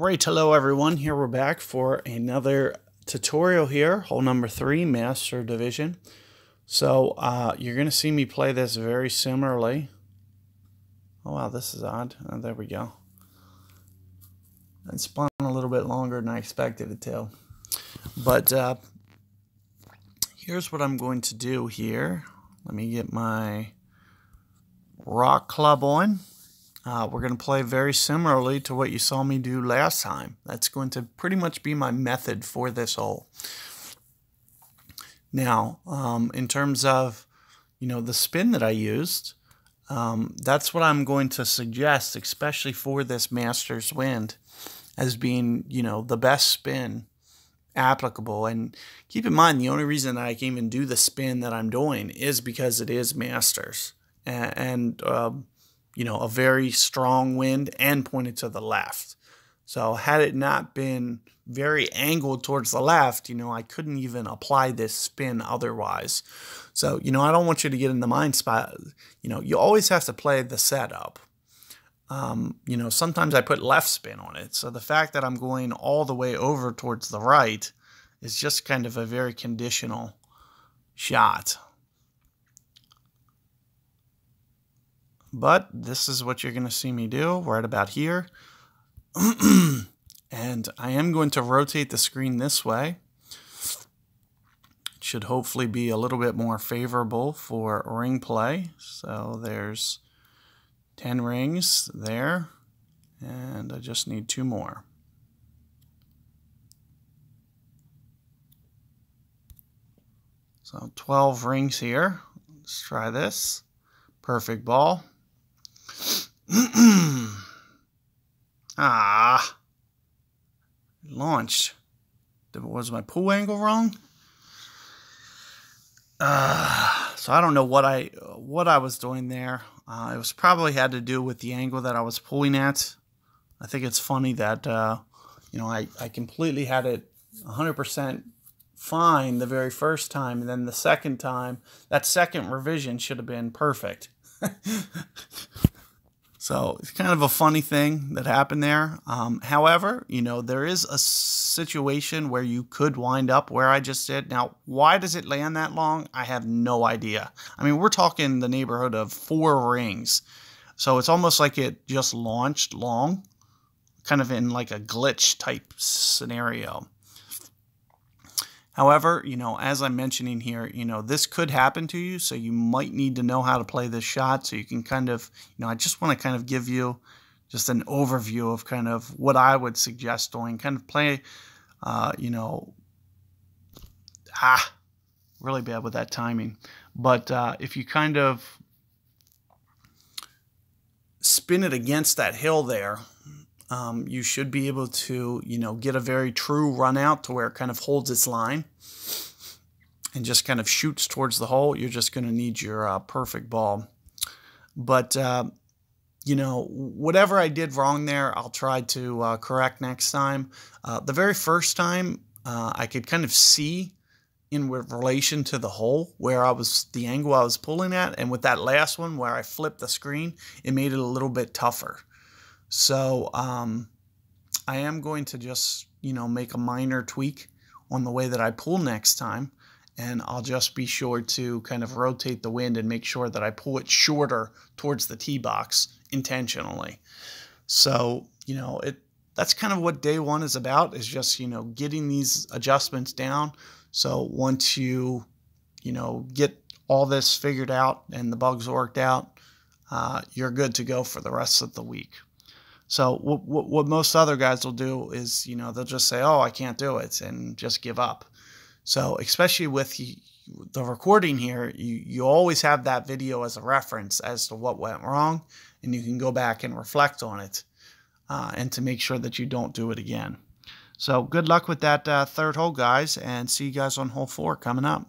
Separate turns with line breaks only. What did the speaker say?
Right, hello everyone. Here we're back for another tutorial here, hole number 3, Master Division. So you're going to see me play this very similarly. Oh wow, this is odd. Oh, there we go. It spun a little bit longer than I expected it to. But here's what I'm going to do here. Let me get my rock club on. We're going to play very similarly to what you saw me do last time. That's going to pretty much be my method for this hole. Now, in terms of, the spin that I used, that's what I'm going to suggest, especially for this Masters wind, as being, the best spin applicable. And keep in mind, the only reason that I can even do the spin that I'm doing is because it is Masters. And a very strong wind and pointed to the left. So had it not been very angled towards the left, I couldn't even apply this spin otherwise. So, I don't want you to get in the mind spot. You always have to play the setup. Sometimes I put left spin on it. So the fact that I'm going all the way over towards the right is just kind of a very conditional shot. But this is what you're going to see me do right about here. And I am going to rotate the screen this way. It should hopefully be a little bit more favorable for ring play. So there's 10 rings there. And I just need 2 more. So 12 rings here. Let's try this. Perfect ball. Launched. Was my pull angle wrong? So I don't know what I was doing there. It was probably had to do with the angle that I was pulling at. I think it's funny that I completely had it 100% fine the very first time, and then the second time, that second revision should have been perfect. So it's kind of a funny thing that happened there. However, there is a situation where you could wind up where I just did. Now, why does it land that long? I have no idea. I mean, we're talking the neighborhood of 4 rings. So it's almost like it just launched long, kind of in like a glitch type scenario. However, as I'm mentioning here, this could happen to you, so you might need to know how to play this shot so you can kind of, I just want to kind of give you just an overview of kind of what I would suggest doing. Kind of play, really bad with that timing. But if you kind of spin it against that hill there, you should be able to, get a very true run out to where it kind of holds its line and just kind of shoots towards the hole. You're just going to need your perfect ball. But, whatever I did wrong there, I'll try to correct next time. The very first time, I could kind of see in relation to the hole where the angle I was pulling at. And with that last one where I flipped the screen, it made it a little bit tougher. So I am going to just, make a minor tweak on the way that I pull next time. And I'll just be sure to kind of rotate the wind and make sure that I pull it shorter towards the tee box intentionally. So, that's kind of what day 1 is about, is just, getting these adjustments down. So once you, get all this figured out and the bugs worked out, you're good to go for the rest of the week. So what most other guys will do is, they'll just say, oh, I can't do it, and just give up. So especially with the recording here, you always have that video as a reference as to what went wrong, and you can go back and reflect on it and to make sure that you don't do it again. So good luck with that 3rd hole, guys, and see you guys on hole 4 coming up.